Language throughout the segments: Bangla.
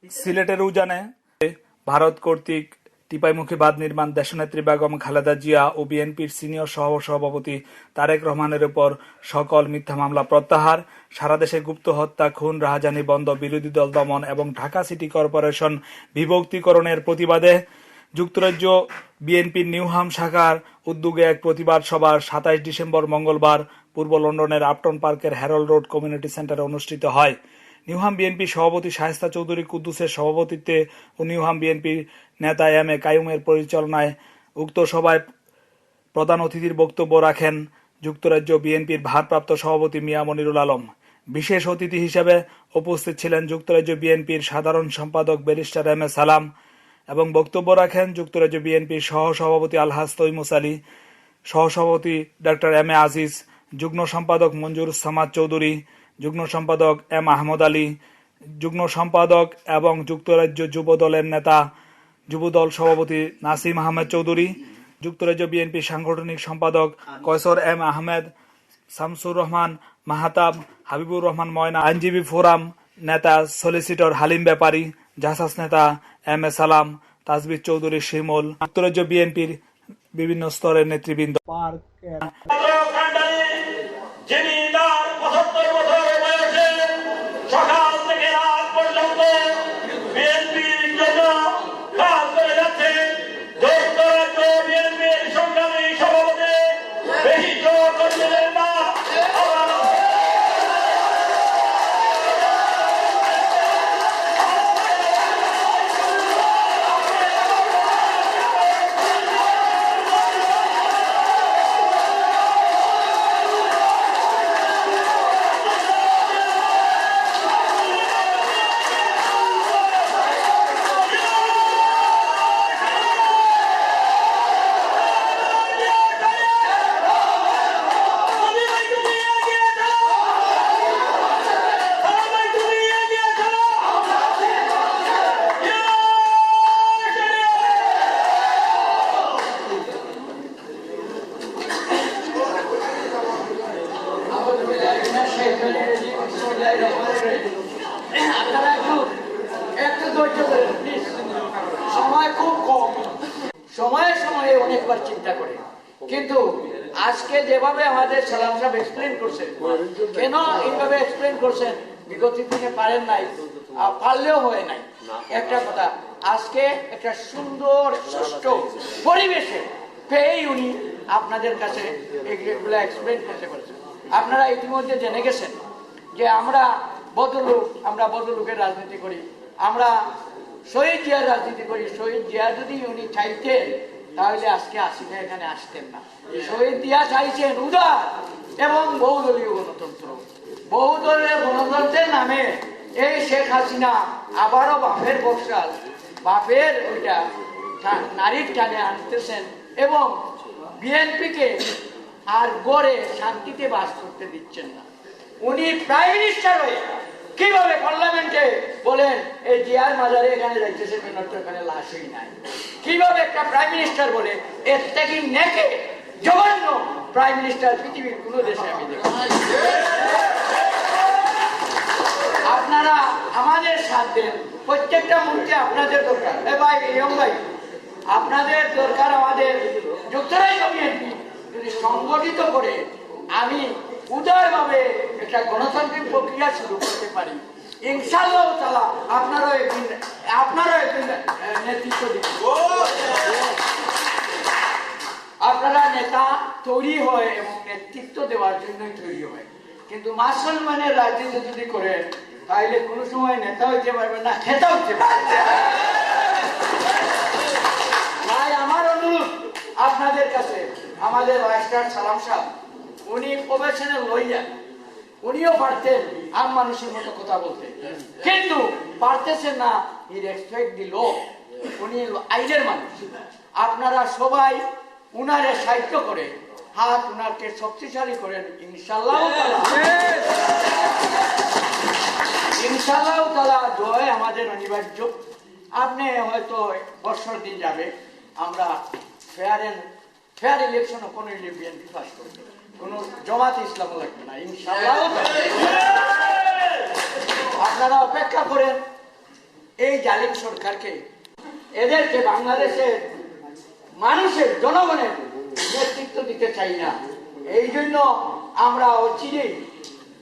সিলেটের উজানে ভারত কর্তৃক টিপাইমুখী বাঁধ নির্মাণ দেশনেত্রী বেগম খালেদা জিয়া ও বিএনপির সিনিয়র সহসভাপতি তারেক রহমানের উপর সকল মিথ্যা মামলা প্রত্যাহার, সারা দেশে গুপ্ত হত্যা, খুন, রাহাজানি বন্ধ, বিরোধী দল দমন এবং ঢাকা সিটি কর্পোরেশন বিভক্তিকরণের প্রতিবাদে যুক্তরাজ্য বিএনপির নিউহাম শাখার উদ্যোগে এক প্রতিবাদ সভা ২৭ ডিসেম্বর মঙ্গলবার পূর্ব লন্ডনের আপটন পার্কের হ্যারল্ড রোড কমিউনিটি সেন্টারে অনুষ্ঠিত হয়। নিউহাম বিএনপি সভাপতি শায়েস্তা চৌধুরী কুদ্দুসের সভাপতিত্বে ও নিউহাম বিএনপির নেতা এম এ কাইয়ুমের পরিচালনায় উক্ত সভায় প্রধান অতিথির বক্তব্য রাখেন যুক্তরাজ্য বিএনপির ভারপ্রাপ্ত সভাপতি মিয়া মনিরুল আলম। বিশেষ অতিথি হিসেবে উপস্থিত ছিলেন যুক্তরাজ্য বিএনপির সাধারণ সম্পাদক ব্যারিস্টার এম এ সালাম এবং বক্তব্য রাখেন যুক্তরাজ্য বিএনপির সহসভাপতি আলহাজ তৈমুস আলী, সহসভাপতি ডাক্তার এম এ আজিজ, যুগ্ম সম্পাদক মঞ্জুর সামাদ চৌধুরী, যুগ্ম সম্পাদক এম আহমদ আলী, যুগ্ম সম্পাদক এবং যুক্তরাজ্য যুব দলের নেতা যুবদল সভাপতি নাসিম আহমেদ চৌধুরী, যুক্তরাজ্য বিএনপি সাংগঠনিক সম্পাদক কয়সর এম আহমেদ, শামসুর রহমান মাহাতাব, হাবিবুর রহমান ময়না, আইনজীবী ফোরাম নেতা সলিসিটর হালিম ব্যাপারী, জাসাস নেতা এম এ সালাম, তাজবির চৌধুরী শিমুল, যুক্তরাজ্য বিএনপির বিভিন্ন স্তরের নেতৃবৃন্দ। সময়ে সময়ে অনেকবার চিন্তা করে, কিন্তু আজকে যেভাবে আমাদের সালাম সাহেব এক্সপ্লেন করছেন, কেন এইভাবে এক্সপ্লেন করছেন, বিগত দিনে পারেন নাই, পারলেও হয় নাই। একটা কথা, আজকে একটা সুন্দর সুষ্ঠু পরিবেশে পেয়ে উনি আপনাদের কাছে এগুলো এক্সপ্লেন করতে পারছেন। আপনারা ইতিমধ্যে জেনে গেছেন যে আমরা বদলুকের রাজনীতি করি, আমরা শহীদ জিয়ার রাজনীতি করি। শহীদ জিয়া যদি উনি চাইতেন তাহলে আজকে আসিফে এখানে আসতেন না। শহীদ জিয়া চাইছেন উদার এবং বহুদলীয় গণতন্ত্র। বহুদলীয় গণতন্ত্রের নামে এই শেখ হাসিনা আবারও বাপের বক্সাল, বাপের ওইটা নারীর টানে আনতেছেন এবং বিএনপিকে আর গড়ে শান্তিতে বাস করতে দিচ্ছেন না। উনি প্রাইম মিনিস্টার হয়ে কিভাবে পার্লামেন্টে বলেন এই জিয়ার মাজারে এখানে যাইতেছে, এখানে লাশই নাই? কিভাবে একটা প্রাইম মিনিস্টার বলে? এর থেকে নেকে জঘন্য প্রাইম মিনিস্টার পৃথিবীর কোন দেশে আমি দেখি। আপনারা আমাদের সাথ দেন, প্রত্যেকটা মুহূর্তে আপনাদের দরকার। ভাই ভাই, আপনাদের দরকার। আমাদের যুক্তরাজ্য বিএনপি যদি সংগঠিত করে আমি উদারভাবে একটা গণতান্ত্রিক প্রক্রিয়া শুরু করতে পারি, ইনশাআল্লাহ তাআলা আপনারাও একদিন নেতৃত্ব দিবেন। আপনারা নেতা তৈরি হয় এবং নেতৃত্ব দেওয়ার জন্যই তৈরি হয়, কিন্তু মুসলমানের রাজনীতি যদি করেন তাহলে কোনো সময় নেতা হইতে পারবেন না, খেতা হইতে পারবেন। তাই আমার অনুরোধ আপনাদের কাছে, আমাদের রাষ্ট্রার সালাম সাহেব উনি প্রফেশনাল লইয়া, উনিও পারতেন আম মানুষের মতো কথা বলতে, কিন্তু পারতেছেন না। হি রেসপেক্ট দি ল, উনি আইনের মানুষ। আপনারা সবাই উনারে সাহিত্য করে হাত উনাকে শক্তিশালী করেন, ইনশাআল্লাহ তাআলা জয় আমাদের অনিবার্য। আপনি হয়তো বছর দিন যাবে, আমরা ফেয়ার ইলেকশন কোনো বিএনপি পাস করবে, কোনো জামাত ইসলামও লাগবে না, ইনশাআল্লাহ। আপনারা অপেক্ষা করেন। এই জালিম সরকারকে, এদেরকে বাংলাদেশের মানুষের জনগণের নেতৃত্ব দিতে চাই না। এই জন্য আমরা অচিরেই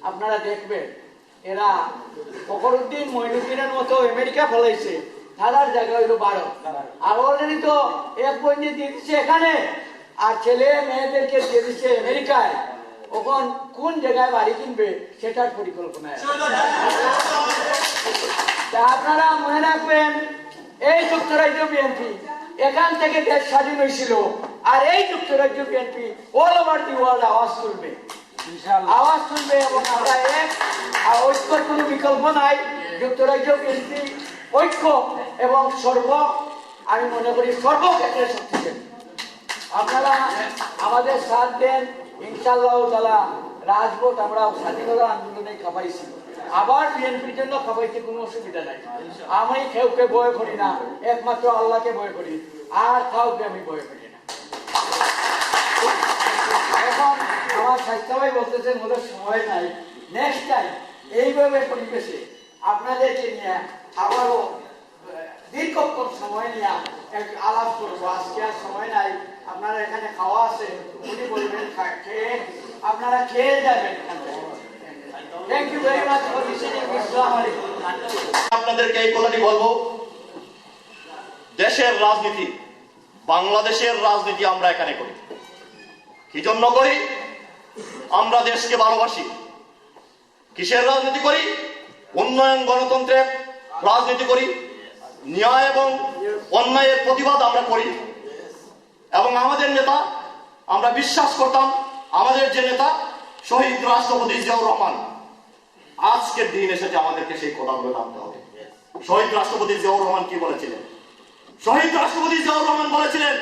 আপনারা দেখবেন এরা ফখরুদ্দিন মঈনুদ্দিনের মতো আমেরিকা ফলাইছে, তার জায়গা হইল ভারত। আর অলরেডি তো এক পয়েন্ট দিয়ে দিচ্ছে এখানে, আর ছেলে মেয়েদেরকে দিয়ে দিচ্ছে আমেরিকায়। ওখান কোন জায়গায় বাড়ি কিনবে সেটার পরিকল্পনা। আপনারা মনে রাখবেন, এই যুক্তরাজ্য বিএনপি এখান থেকে দেশ স্বাধীন হয়েছিল, আর এই যুক্তরাজ্য BNP all over the world আওয়াজ তুলবে, আওয়াজ তুলবে। এবং আমরা এক ঐক্যর কোনো বিকল্প নাই। যুক্তরাজ্য বিএনপি ঐক্য এবং আমি মনে করি সর্বক্ষেত্রে শক্তিশালী। আপনারা আমাদের সাথ দেন, ইনশাআল্লাহ তাআলা রাজপথ আমরা স্বাধীনতা আন্দোলনে খাপাইছি, আবার বিএনপির জন্য খাপাইছি, কোনো অসুবিধা নাই। আমি কেউকে ভয় করি না, একমাত্র আল্লাহকে ভয় করি, আর কাউকে আমি ভয় করি না। এখন আমার স্বাস্থ্য ভাই বলতেছেন ওদের সময় নাই, নেক্সট টাইম এইভাবে পরিবেশে আপনাদেরকে নিয়ে আবারও দীর্ঘক্ষণ সময় নিয়ে আলাপ করবো। আজকে আর সময় নাই, আপনারা এখানে খাওয়া আছে, উনি বলবেন খেয়ে আপনারা খেয়ে যাবেন। Thank you very much for listening. আসসালামু আলাইকুম। আপনাদেরকে এই কথাটি বলবো, দেশের রাজনীতি, বাংলাদেশের রাজনীতি আমরা এখানে করি। কি জন্য করি? আমরা দেশকে ভালোবাসি। কিসের রাজনীতি করি? উন্নয়ন, গণতন্ত্রের রাজনীতি করি। ন্যায় এবং অন্যায়ের প্রতিবাদ আমরা করি। এবং আমাদের নেতা, আমরা বিশ্বাস করতাম আমাদের যে নেতা শহীদ রাষ্ট্রপতি জিয়াউর রহমান, আজকের দিন এসেছে আমাদেরকে সেই কথাগুলো জানতে হবে। শহীদ রাষ্ট্রপতি জিয়াউর রহমান কি বলেছিলেন? শহীদ রাষ্ট্রপতি জিয়াউর রহমান বলেছিলেন,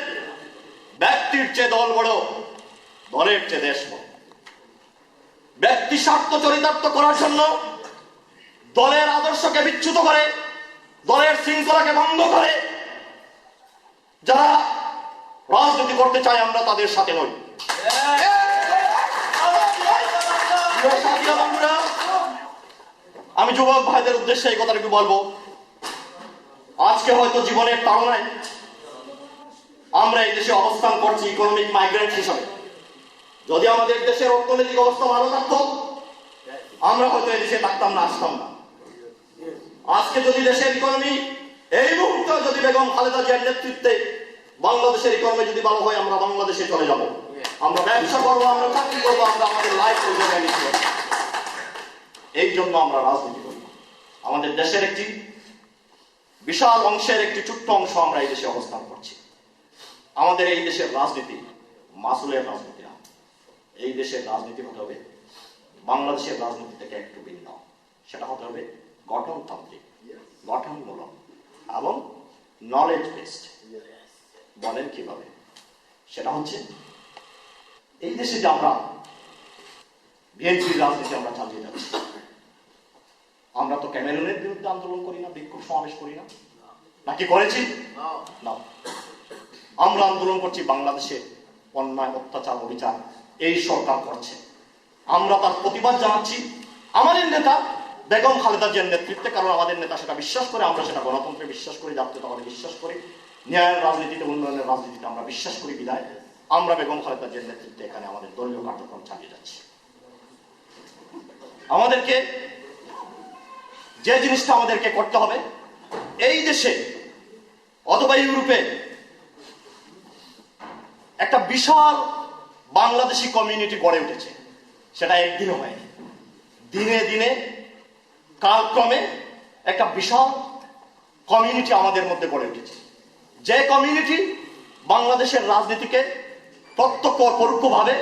ব্যক্তির চেয়ে দল বড়, দলের চেয়ে দেশ বড়। ব্যক্তি স্বার্থ চরিতার্থ করার জন্য দলের আদর্শকে বিচ্যুত করে, দলের শৃঙ্খলাকে ভঙ্গ করে যারা রাজনীতি করতে চায়, আমরা তাদের সাথে নই। আমি যুবক ভাইদের উদ্দেশ্যে এই কথাটুকু বলবো, আজকে হয়তো জীবনের তাড়নায় আমরা এই দেশে অবস্থান করছি ইকোনমিক মাইগ্রেন্ট হিসাবে। যদি আমাদের দেশের অর্থনৈতিক অবস্থা ভালো থাকতো, আমরা হয়তো এই দেশে থাকতাম না, আসতাম না। আজকে যদি দেশের ইকোনমি এই মুহূর্তে যদি বেগম খালেদা জিয়ার নেতৃত্বে বাংলাদেশের ইকোনমি যদি ভালো হয়, আমরা বাংলাদেশে চলে যাব, আমরা ব্যবসা করবো, আমরা চাকরি করবো, আমরা আমাদের লাইফ করবো। এই জন্য আমরা রাজনীতি করি। আমাদের দেশের একটি বিশাল অংশের একটি ছোট্ট অংশ আমরা এই দেশে অবস্থান করছি। আমাদের এই দেশের রাজনীতি মাসুলের রাজনীতি না। এই দেশের রাজনীতি হতে হবে বাংলাদেশের রাজনীতি থেকে একটু ভিন্ন। সেটা হতে হবে গঠনতান্ত্রিক, গঠনমূলক এবং নলেজ বেসড। বলেন কিভাবে? সেটা হচ্ছে এই দেশে যে আমরা বিএনপির রাজনীতি আমরা চালিয়ে যাচ্ছি, আমরা তো ক্যামেরুনের বিরুদ্ধে আন্দোলন করি না, বিক্ষোভ সমাবেশ করি না, নাকি করেছি? না, আমরা আন্দোলন করছি বাংলাদেশে অন্যায়, অত্যাচার, অবিচার এই সরকার করছে। আমরা তার প্রতিবাদ জানাচ্ছি আমাদের নেতা বেগম খালেদা জিয়ার নেতৃত্বে, কারণ আমাদের নেতা সেটা বিশ্বাস করে, আমরা সেটা গণতন্ত্রে বিশ্বাস করি, জাতীয়তাবাদে বিশ্বাস করি, ন্যায়ের রাজনীতিতে, উন্নয়নের রাজনীতিতে আমরা বিশ্বাস করি। বিদায় আমরা বেগম খালেদা জিয়ার নেতৃত্বে এখানে আমাদের দলীয় কার্যক্রম চালিয়ে যাচ্ছি। আমাদেরকে যে জিনিসটা আমাদেরকে করতে হবে, এই দেশে অথবা ইউরোপে একটা বিশাল বাংলাদেশি কমিউনিটি গড়ে উঠেছে। সেটা একদিনও হয়নি, দিনে দিনে কালক্রমে একটা বিশাল কমিউনিটি আমাদের মধ্যে গড়ে উঠেছে। যে কমিউনিটি বাংলাদেশের রাজনীতিকে প্রত্যক্ষ পরোক্ষভাবে